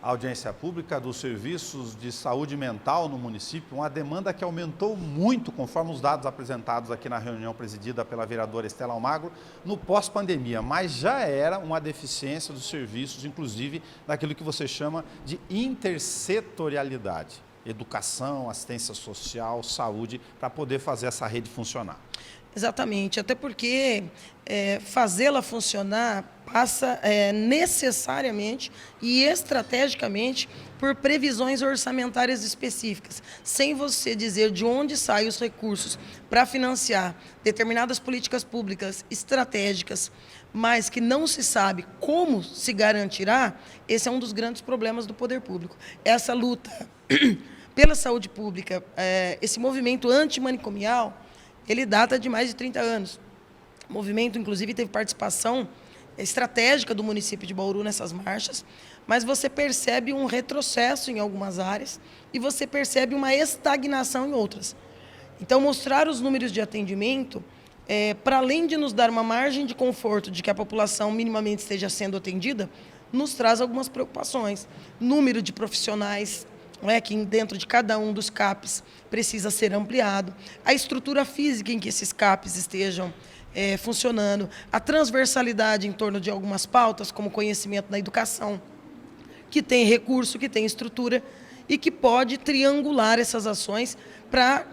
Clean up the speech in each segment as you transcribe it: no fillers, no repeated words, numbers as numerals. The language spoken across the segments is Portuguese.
A audiência pública dos serviços de saúde mental no município, uma demanda que aumentou muito, conforme os dados apresentados aqui na reunião presidida pela vereadora Estela Almagro, no pós-pandemia, mas já era uma deficiência dos serviços, inclusive daquilo que você chama de intersetorialidade, educação, assistência social, saúde, para poder fazer essa rede funcionar. Exatamente, até porque fazê-la funcionar passa necessariamente e estrategicamente por previsões orçamentárias específicas. Sem você dizer de onde saem os recursos para financiar determinadas políticas públicas estratégicas, mas que não se sabe como se garantirá, esse é um dos grandes problemas do poder público. Essa luta pela saúde pública, esse movimento antimanicomial, ele data de mais de 30 anos. O movimento, inclusive, teve participação estratégica do município de Bauru nessas marchas, mas você percebe um retrocesso em algumas áreas e você percebe uma estagnação em outras. Então, mostrar os números de atendimento, para além de nos dar uma margem de conforto de que a população minimamente esteja sendo atendida, nos traz algumas preocupações. Número de profissionais, que dentro de cada um dos CAPs precisa ser ampliado, a estrutura física em que esses CAPs estejam funcionando, a transversalidade em torno de algumas pautas, como conhecimento da educação, que tem recurso, que tem estrutura e que pode triangular essas ações para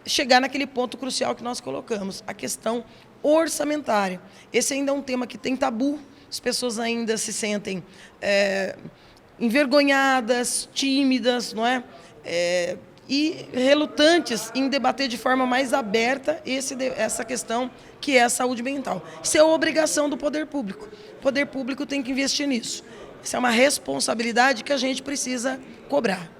chegar naquele ponto crucial que nós colocamos, a questão orçamentária. Esse ainda é um tema que tem tabu, as pessoas ainda se sentem envergonhadas, tímidas, não é? E relutantes em debater de forma mais aberta essa questão que é a saúde mental. Isso é obrigação do poder público. O poder público tem que investir nisso. Isso é uma responsabilidade que a gente precisa cobrar.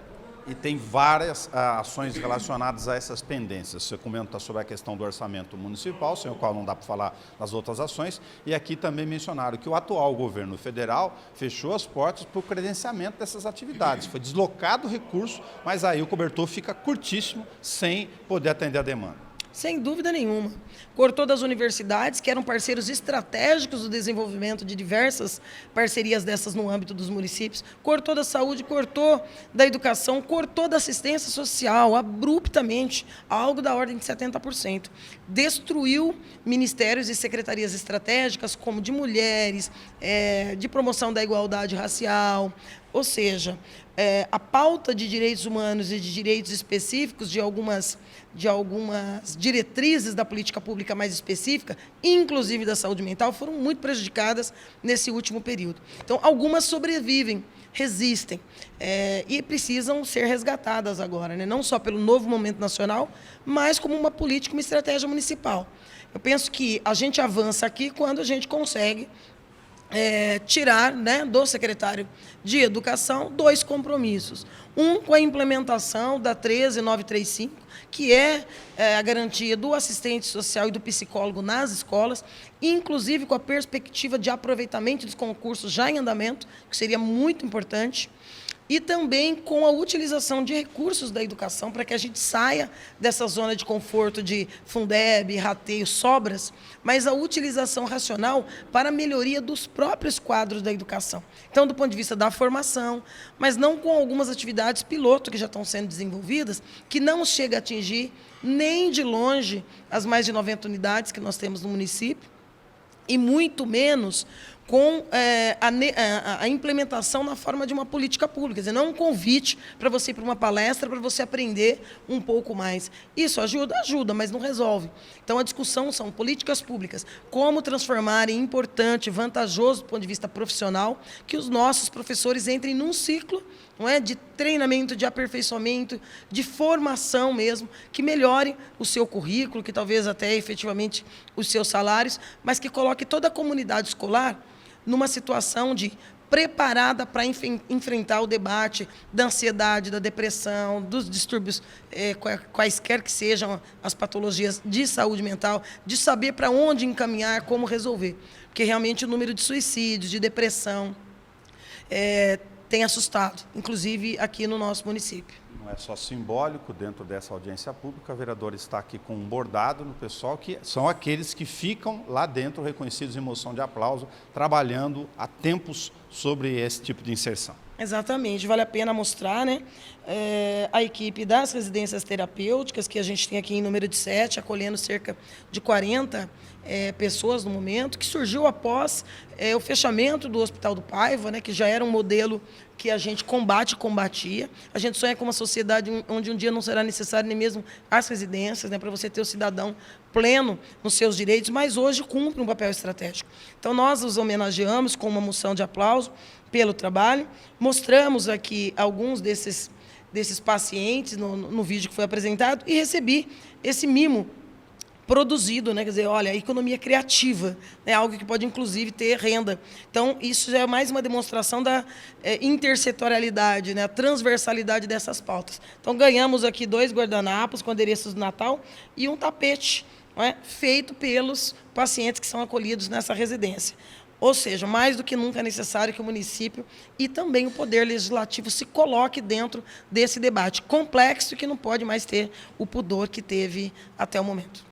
E tem várias ações relacionadas a essas pendências. Você comenta sobre a questão do orçamento municipal, sem o qual não dá para falar das outras ações, e aqui também mencionaram que o atual governo federal fechou as portas para o credenciamento dessas atividades. Foi deslocado o recurso, mas aí o cobertor fica curtíssimo, sem poder atender a demanda. Sem dúvida nenhuma. Cortou das universidades, que eram parceiros estratégicos do desenvolvimento de diversas parcerias dessas no âmbito dos municípios. Cortou da saúde, cortou da educação, cortou da assistência social, abruptamente, algo da ordem de 70%. Destruiu ministérios e secretarias estratégicas, como de mulheres, de promoção da igualdade racial, ou seja, a pauta de direitos humanos e de direitos específicos de algumas diretrizes da política pública mais específica, inclusive da saúde mental, foram muito prejudicadas nesse último período. Então, algumas sobrevivem, resistem e precisam ser resgatadas agora, né? Não só pelo novo momento nacional, mas como uma política, uma estratégia municipal. Eu penso que a gente avança aqui quando a gente consegue tirar, né, do secretário de Educação 2 compromissos. Um com a implementação da 13935, que é a garantia do assistente social e do psicólogo nas escolas, inclusive com a perspectiva de aproveitamento dos concursos já em andamento, que seria muito importante, e também com a utilização de recursos da educação para que a gente saia dessa zona de conforto de Fundeb, rateio, sobras, mas a utilização racional para a melhoria dos próprios quadros da educação. Então, do ponto de vista da formação, mas não com algumas atividades piloto que já estão sendo desenvolvidas, que não chega a atingir nem de longe as mais de 90 unidades que nós temos no município, e muito menos com a implementação na forma de uma política pública. Quer dizer, não é um convite para você ir para uma palestra, para você aprender um pouco mais. Isso ajuda? Ajuda, mas não resolve. Então, a discussão são políticas públicas. Como transformar em importante, vantajoso do ponto de vista profissional, que os nossos professores entrem num ciclo, não é, de treinamento, de aperfeiçoamento, de formação mesmo, que melhore o seu currículo, que talvez até efetivamente os seus salários, mas que coloque toda a comunidade escolar numa situação de preparada para enfrentar o debate da ansiedade, da depressão, dos distúrbios, quaisquer que sejam as patologias de saúde mental, de saber para onde encaminhar, como resolver. Porque realmente o número de suicídios, de depressão, tem assustado, inclusive aqui no nosso município. Não é só simbólico dentro dessa audiência pública, a vereadora está aqui com um bordado no pessoal, que são aqueles que ficam lá dentro, reconhecidos em moção de aplauso, trabalhando há tempos sobre esse tipo de inserção. Exatamente, vale a pena mostrar, né? A equipe das residências terapêuticas, que a gente tem aqui em número de 7, acolhendo cerca de 40 pessoas no momento, que surgiu após o fechamento do Hospital do Paiva, né, que já era um modelo que a gente combatia. A gente sonha com uma sociedade onde um dia não será necessário nem mesmo as residências, né, para você ter o cidadão pleno nos seus direitos, mas hoje cumpre um papel estratégico. Então, nós os homenageamos com uma moção de aplauso pelo trabalho, mostramos aqui alguns desses pacientes no vídeo que foi apresentado e recebi esse mimo produzido, né? Quer dizer, olha, a economia criativa, né? Algo que pode, inclusive, ter renda. Então, isso já é mais uma demonstração da intersetorialidade, né? A transversalidade dessas pautas. Então, ganhamos aqui 2 guardanapos com adereços do Natal e um tapete, não é? Feito pelos pacientes que são acolhidos nessa residência. Ou seja, mais do que nunca é necessário que o município e também o Poder Legislativo se coloque dentro desse debate complexo que não pode mais ter o pudor que teve até o momento.